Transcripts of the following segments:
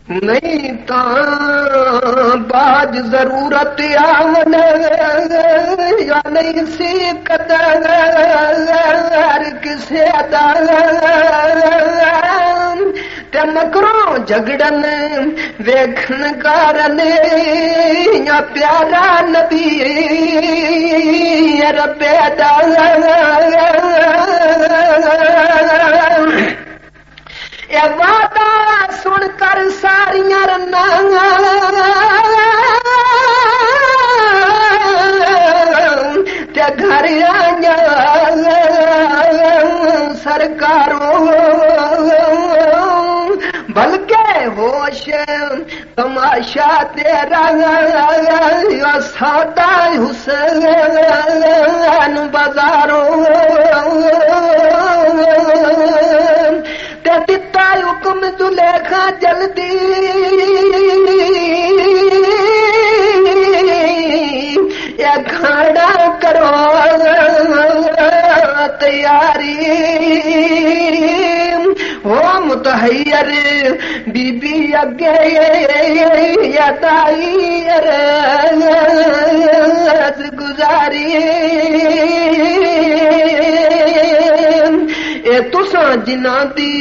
नहीं तो बाद जरूरत आवन या नहीं सी कदर किसे अदा ते मकरों झगड़न वेखन कारण या प्यारा नबी रब्बे अदा ये वादा सुनकर सारियां रन्ना ते घर आया सरकारों बल्कि होश तमाशा तेरा सादा हुसैन बाजारों दिता हुक्म जुलेखा जल्दी या खाना करो तैयारी हो मुतहैयर बीबी अगे या दाई गुजारी ए तुसा जिना दी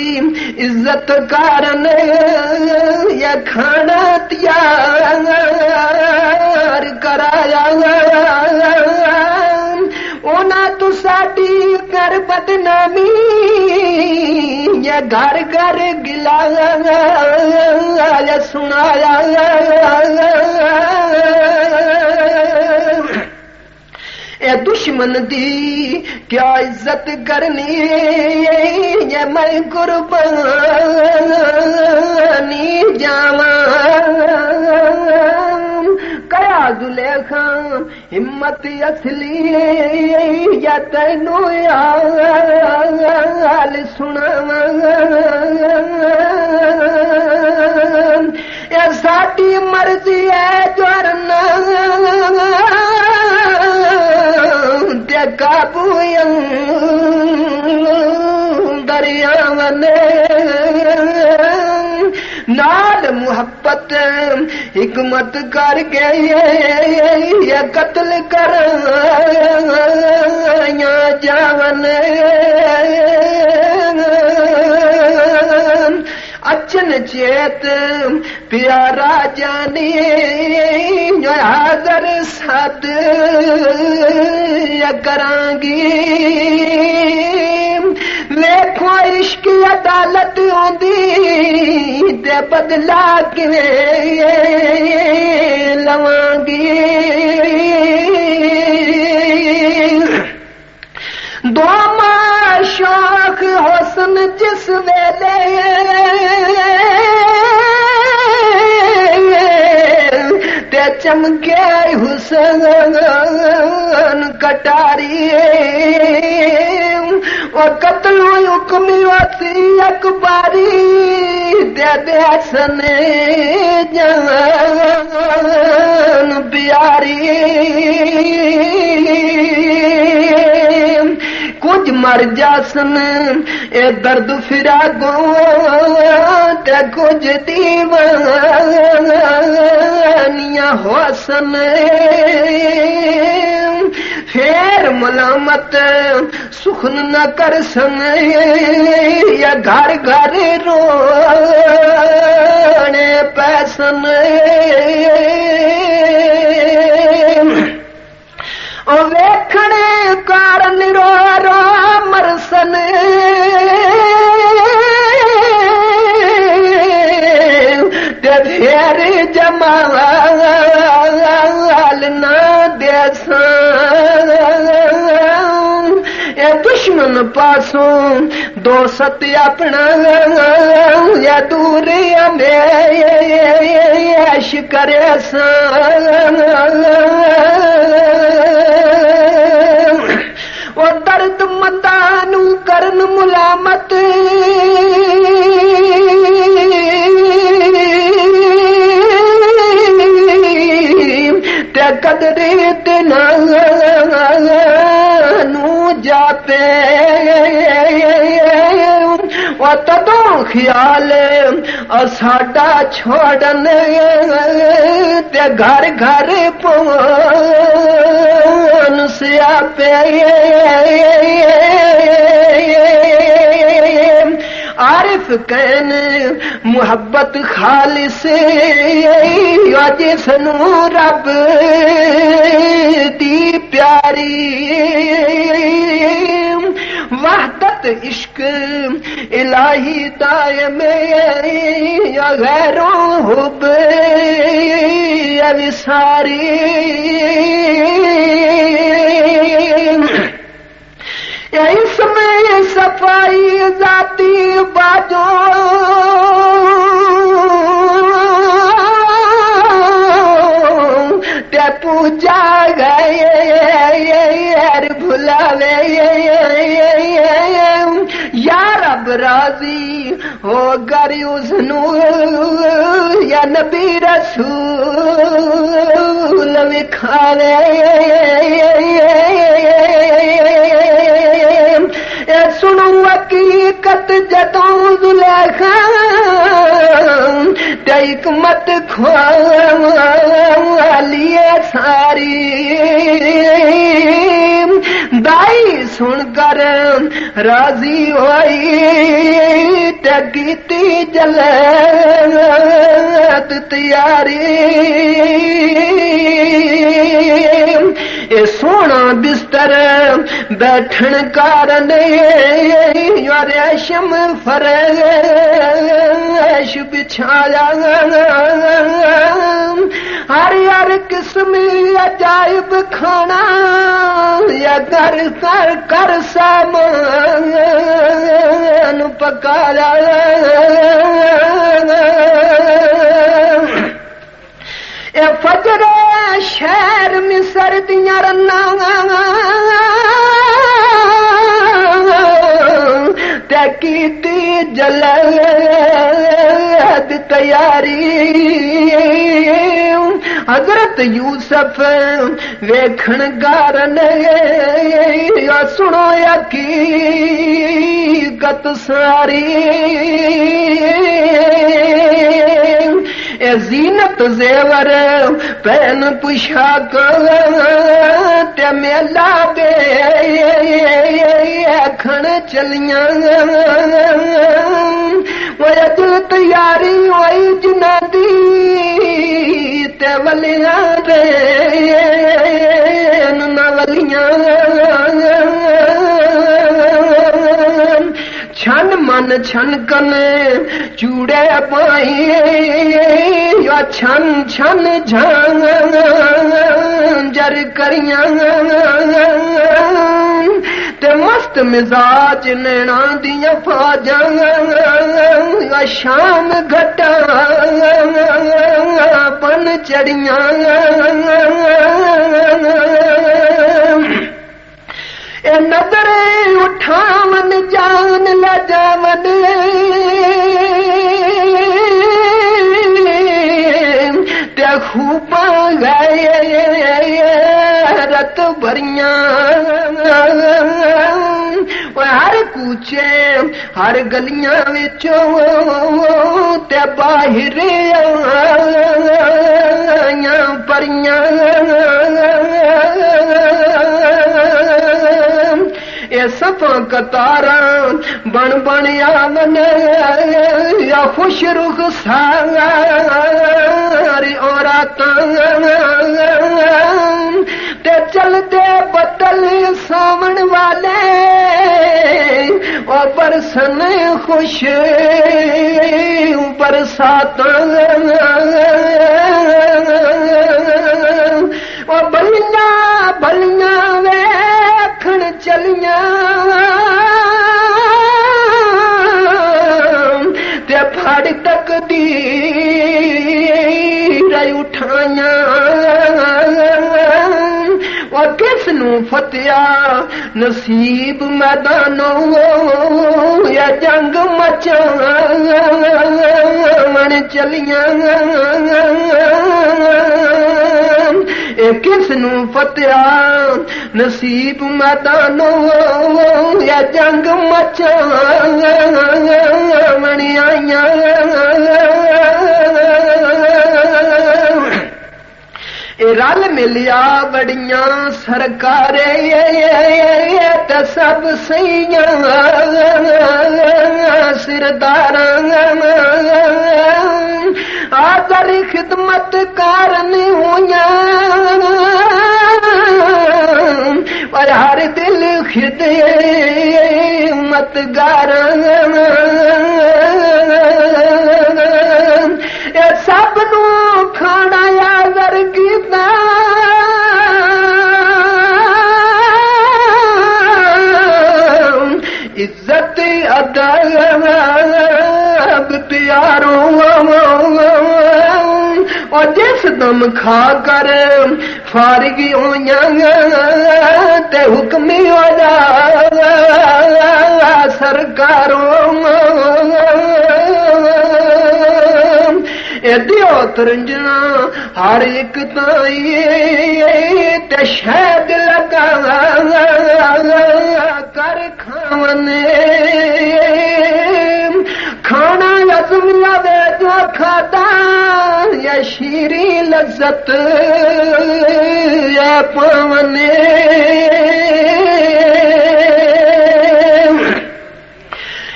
इज्जत कारण या खाना तैयार कराया ओना तू साडी कर बदनामी या घर घर गिला सुनाया ए दुश्मन दी क्या इज्जत करनी ये मैं कुर्बानी जावा कया जुलेखा हिम्मत असली या तैनू हाल सुनावा ये साडी मर्जी है जोरना काबू दरियावन नाल मुहब्बत हिकमत करके ये कत्ल कर जावन अचन चेत प्यारा जानी हाजर साथ करांगी देखो इश्क अदालत होंदी ते बदला किवें लवांगी दो शौक हुस्न जिस वेले ते चमके हुसैन कटारी ओ कत्ल हुक्मी वसी अकबारी दे देसन जान प्यारी कुछ मर जासन ए दर्द फिरा गो ते कुछ दीवानिया होसन फिर मलामत सुखन न कर सन या घर घर रोने पैसन वेखने कारण रो रो मरसन ते फिर जमाल न देसन ए दुश्मन पासों दोस्त अपना या दूर में ऐश करे वो दर्द मंदानू करन मुलामत ते कदरे तेनू जापे वो तदों ख्याल साडा छोड़न ते घर घर पवन सियापे आरिफ कैन मुहब्बत खालिस जिसनू रब दी प्यारी वहदत इश्क इलाही दायम या गैरों हुब अविसारी इसमें सफाई जाती बाजो ते पूजा गए भुलावे या रब राजी हो गरी उसनू या नबी रसूल विखावे सुनो हकीकत जदों जुलेखा ते हिकमत ख्वालिए सारी दाई सुनकर राजी होई ते कीती जलत तैयारी ये सोना बिस्तर बैठन कारण रेशम फरेश बिछाया हर हर किस्म अजायब खाना या घर कर कर सामान पकाया ए फजरे शहर में सर्दियां रन्ना ते कीती जलद तैयारी हजरत यूसुफ वेखण गारन सुनो हकीकत सारी जीनत जेवर पहन पुशाक ते मेला दे खण चलियां वो अजल तैयारी होई जिना दी ते वलियां दे न वलियां छन मन छन कने चूड़े पाई या छन छन झांजर करियां ते मस्त मिजाज नैना दियां फाजां या शाम घटा पन चढ़ियां ए नजरे उठावन जान ला जावन ते खूबा गए रत भरियां हर कूचे हर गलियां विचों ते बाहर आइयां परियां ये सफा कतारा बन बन आवन या खुश रुख सारी औरतां ते चलते बदल सावन वाले और बरसन खुश बरसातां और बलियां बलियां वेखण चलियां ते फड़ तकदीर उठाइयां और किसनू फतिया नसीब मैदानों या जंग मचावन चलियां किसनू फतिया नसीब मैदानों या जंग मचावणी आईयां रल मिलिया बड़ियां सरकारे ते सब सैयां सिरदारां आदर खिदमत कारण हुआ पर हर दिल खिदमत गारां सब नू खाना यादर कीता इज्जत अदब प्यारों और जिस दम खा कर फारिगी होइयां ते हुक्मी हो जा सरकारों दियो तरंजना हर एक ताई ते शहद लगा कर खावने खाना यज़मिया दे जो खाता या शीरी लज्जत या पावने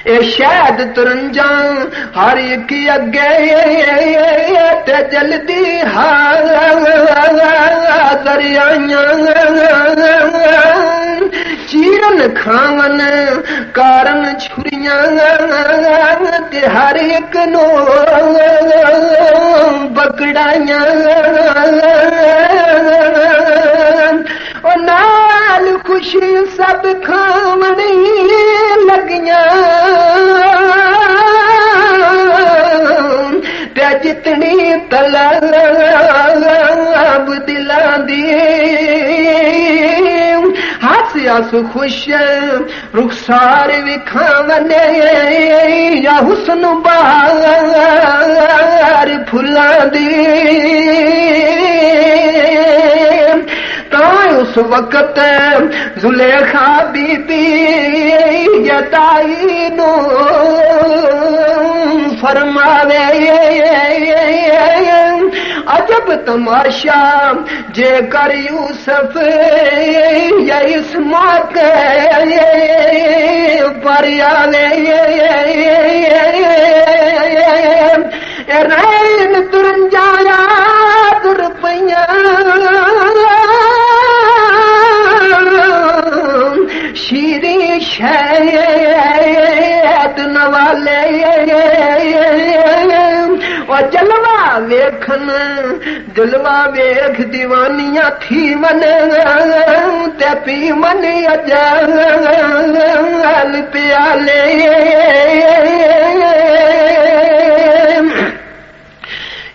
शायद तरंजा हर एक अगे ते जल्दी हाज़र आईयां चीरन खावन कारण छुरियां ते हर एक नो बकड़ाइयां और नाल खुशी सब खावनी लगियां ते जितनी तलब दिलां दी हस हस खुश रुखसार विखावने या हुस्न बहार फुलां दी उस वक्त जुलेखा बीबी यताई नो फरमावे अजब तमाशा जे कर यूसुफ या इस मौके पर आवे रैन तुरंजाया तुरपैया शीरी शैद नवाले और जलवा वेखन दिलवा वेख दीवानियां थी मन ते पी मन अजल प्याले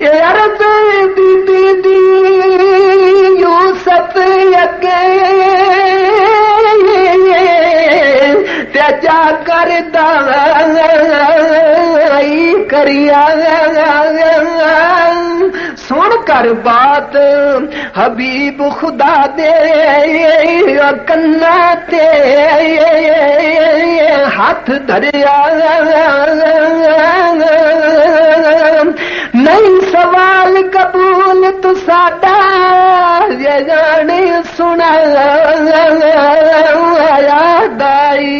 अर्ज़ बीबी दी यूसुफ अगे ते जा कर दाई करिया सुन कर बात हबीब खुदा दे कन्ना ते हाथ धरिया नहीं सवाल कबूल तू साडा ये जाने सुना याद आई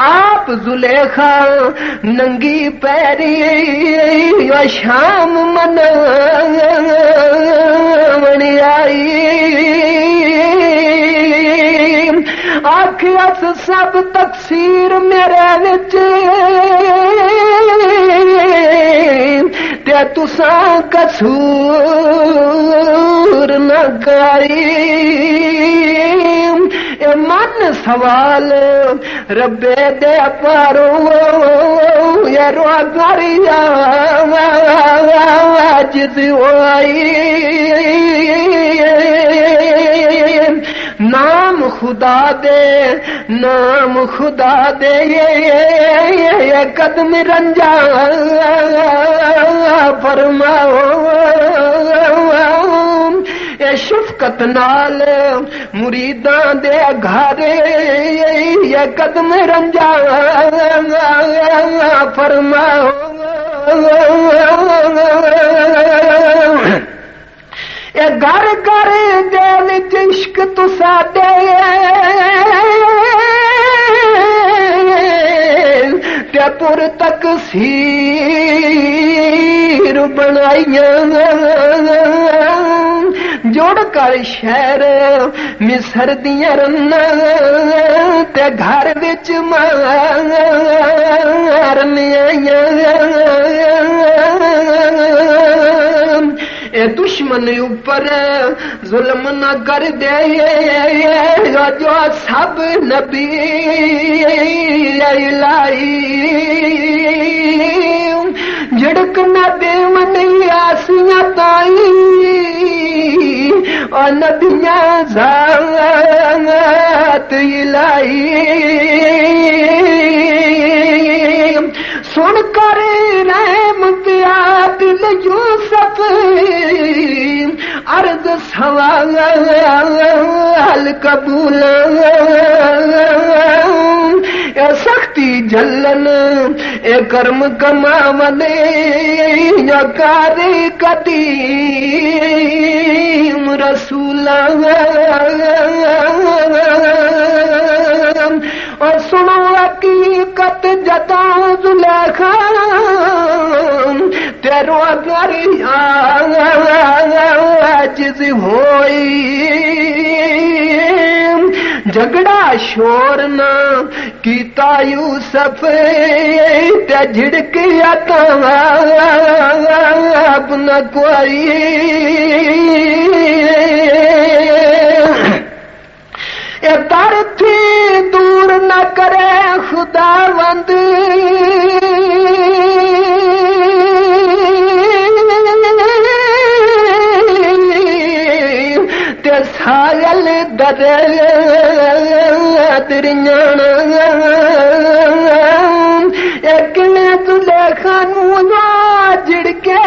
आप जुलेखा नंगी पैरी शाम मनवणी आई आखियस सब तकसीर मेरे विच ते तुसा कसूर न करी मन सवाल रब्बे दे पारो यारो गरिया जिद आई नाम खुदा दे ये कदम रंजा फरमाओ मुशक्कत नाल मुरीदां दे घरे ये कदम रंजा फरमाओ ये घर घर दे विच इश्क तुसाडे ते पुर तक सीर बनाइयां जोड़ कर शहर मिसर दियां रन्ना ते घर विच मारनियां ए दुश्मन ऊपर जुल्म न कर दे जो सब नबी लाई झड़क न देवन आसियां ताई और नबियां ज़ात इलाई सुन कर रहम किया दिल यूसुफ अर्ज सवाल कबूल सख्ती झल्लन ए कर्म कमावने या कारी कदीम रसूल और सुनो हकीकत जता जुलेखा तेरो अगर आजिज़ होई झगड़ा शोर न कीता यूसुफ ते झिड़किया तवाब न कोई ये दर थी दूर न करे खुदावंद ते सायल दरियान एक जुलेखा नू झिड़के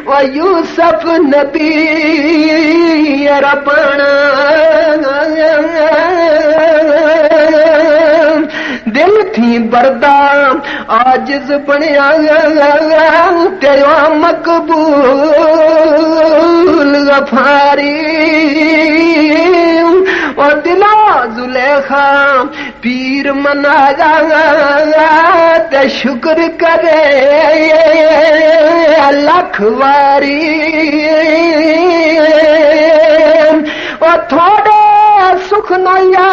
वो यूसुफ नबी रबना दिल थी बरदा आजिज़ बनिया तेरा मकबूल गफारी और दिला जुलेखा पीर मनाया ते शुक्र करे लख वारी और थोड़े सुख नया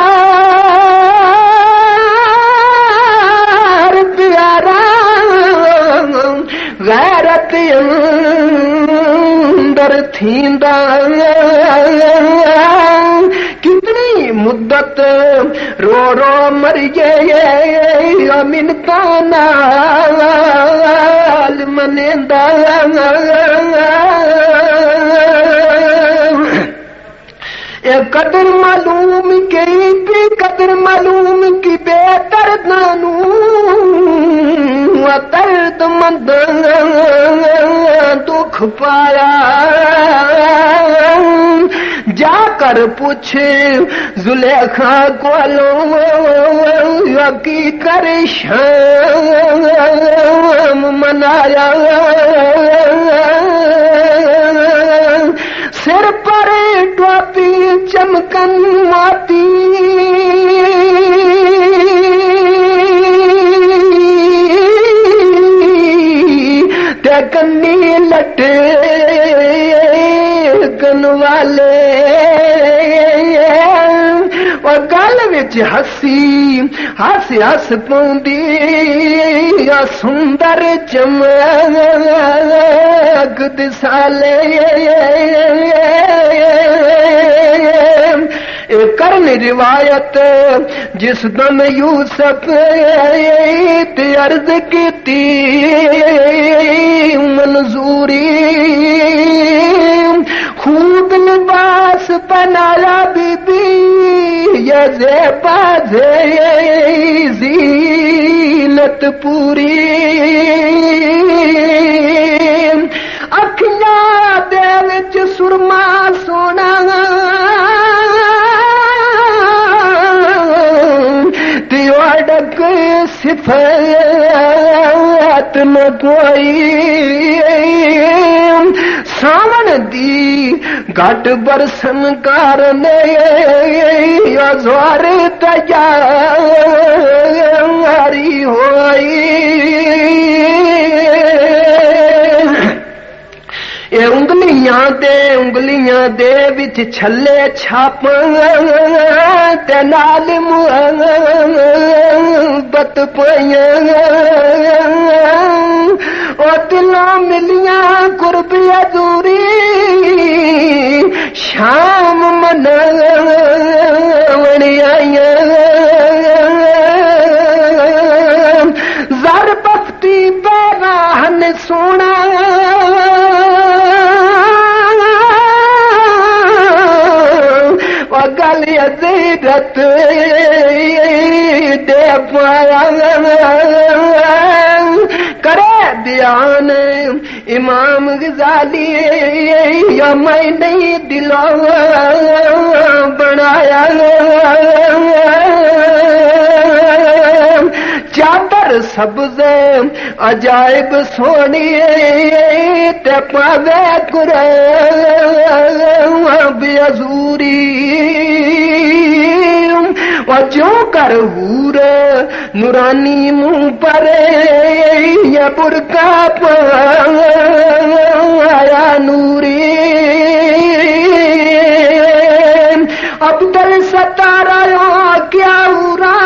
प्यारा गैरत अंदर थींदा कितनी मुद्दत रो रो मरिए मिन्नता नाल मनेंदा ये कदर मालूम की कदर मालूम की बेदर्द नानू दर्द मंद दुख पाया जाकर पूछ जुलेखा कोलो की करे शाम मनाया सिर पर टोपी चमकन माती ते कन्नी लटे गन वाले और गल विच हसी हस हस पौंदी सुंदर चमक दिसाले करन रिवायत जिस दम यूसुफ ते अर्ज कीती मंजूरी खूब लिबास बनाया बीबी ये ज़ेबा ज़ीनत पूरी अखियां दे विच सुरमा सिफत न कोई सावण दी घट बरसन कारने ज़्वार तैयारी होई ये उंगलियां दे विच छल्ले छाप ते नाल मुहब्बत पईयां ओ दिलां मिलियां कुर्ब अजूरी शाम मनावण आईयां ज़र बख्ती बेराहन सोना गल अज़ीरत दे पाया करे बयान इमाम गज़ाली या मैं नहीं दिला बनाया चादर सब्ज़ अजायब सोनी ते पावे कुरान अजूरी जो कर हूर नूरानी मुंह पर या बुरका पाया नूरी अब्दुल सतारा क्या उरा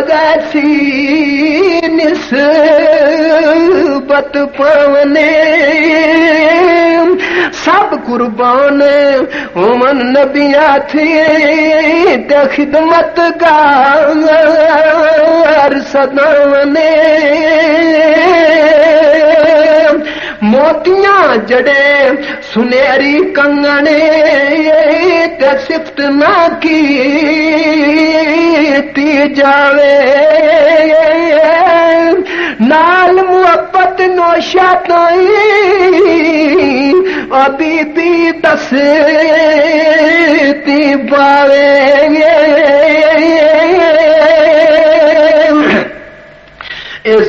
जैसी निस्बत पवने सब कुर्बान ओमन नबिया थे ते खिदमत गार सदावने मोतियां जड़े सुनहरी कंगने ते सिफ्त ना की जावे नाल मुहब्बत नौशा ताई बीबी दस ती पावे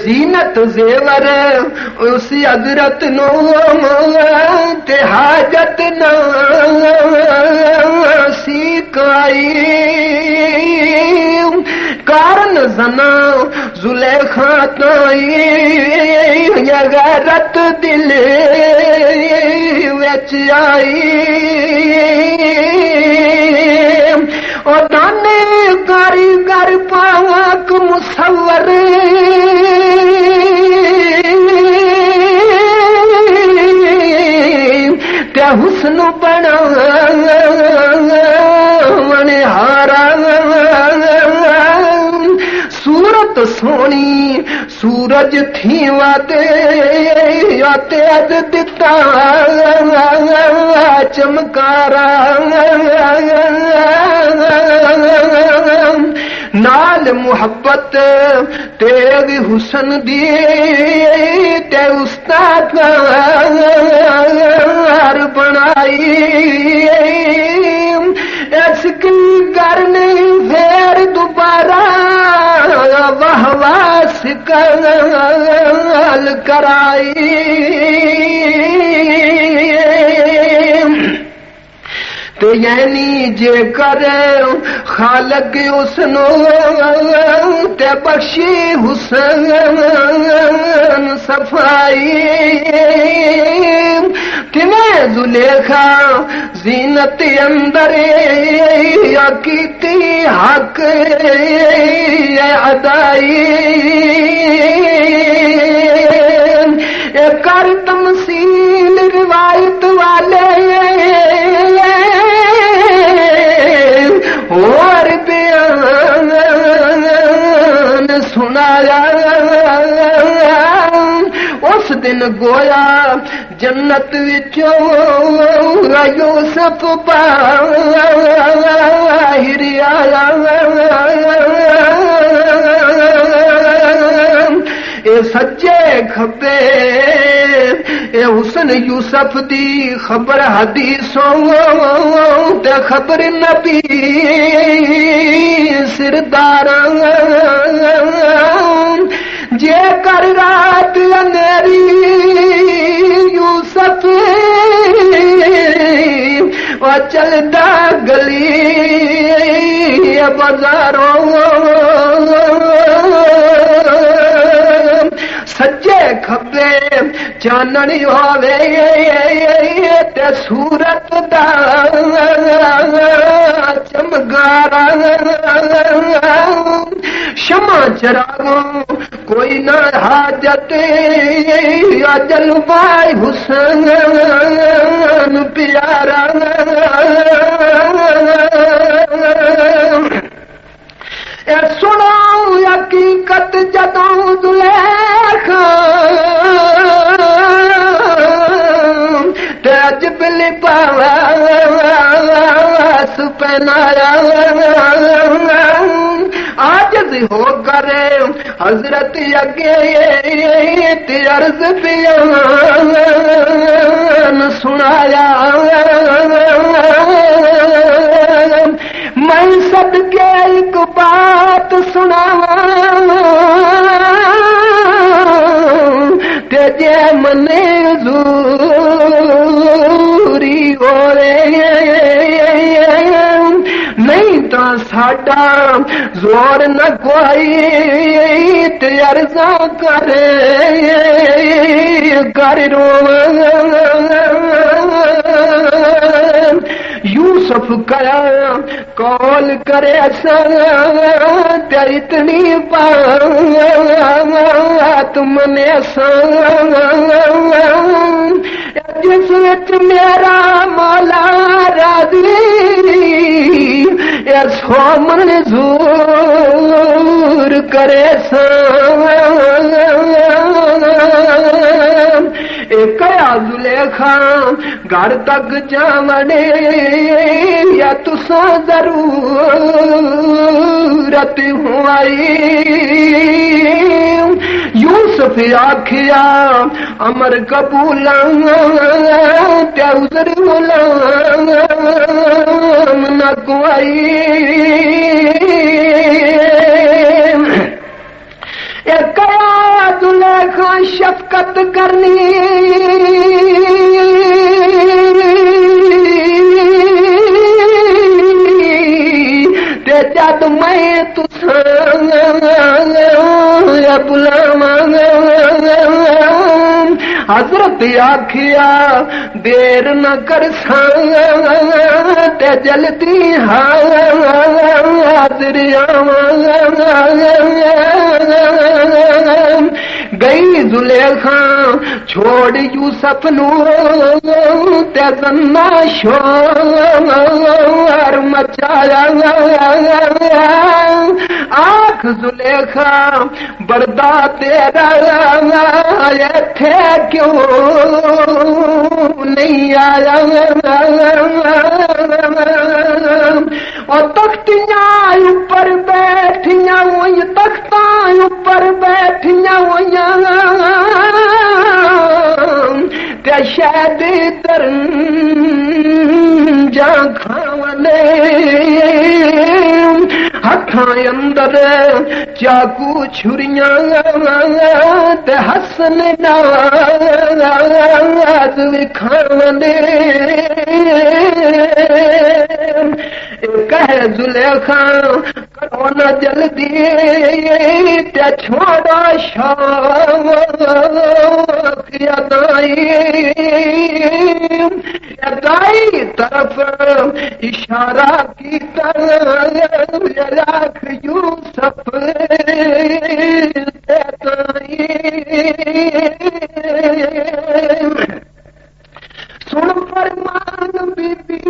जीनत जेवर उस अदरत नो ते हाजत न सिकाई कारण जना जुलेखा ताई गैरत दिल विच आई और दाने कारीगर पाक मुसव्वर ते हुस्न बनावन हारा सूरत सोनी सूरज थी वाते तेज दिता चमकारा नाल मुहब्बत तेग हुसन दी ते उस्ताद बनाई इसकी करने फिर दोबारा वहवास कल कराई ते यानी जे कर खालक उसनो ते बख्शी हुसन सफाई तिने जुलेखा जीनत अंदर कीती हक अदाई कर तमसील रिवायत वाले और बयान सुनाया उस दिन गोया जन्नत विचों यूसुफ बाहिर आया ए सज्जे खब्बे ए हुसन यूसुफ दी खबर हदीसों ते खबर नबी सिरदारां जे कर रात अंधेरी यूसुफ वो चलदा गली बाजारों सज्जे खब्बे चाननी होवे ते सूरत दा चमगारा शमा चरागो कोई ना हाजत अजल भाई हुसैन प्यारा सुनो हकीकत जदों जुलेखा तेज बिली पावास पहनाया आजिज़ हो करे हजरत अगे ते अर्ज बयान सुनाया मैं सदके एक बात सुनावा ते जे मने ज़ूरी हो रे नहीं तो साडा जोर न कोई ते अर्जा करे कर यूसुफ कया कौल करे ते इतनी बात मने जिस विच मेरा मौला राज़ी सो मंजूर करे कया जुलेखा घर तक जावने या तुसा जरूरत हुई यूसुफ आखिया अमर कबूला त्या उजर गुलाम न कोई कया जुलेखा शफकत करनी ते जद मैं तुसा बुलावा हजरत आखिया देर न कर ते जल्दी हाजिर गई जुलेखा छोड़ यूसुफ नू ते जन्ना शोर मचाया आख जुलेखा बरदा तेरा थे क्यों नहीं आया और तख्तियां ऊपर बैठियां हुई तख्ता ऊपर बैठियां हुई ते शायद तरन जा खावने हथा अंदर चाकू छुरियां ते हसन नाज विखावने कह जुलेखा करो न जल्दी ते छोड़ो शौक यदाई तरफ इशारा की तरफ यूसुफ सुन फरमान बीबी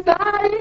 दाई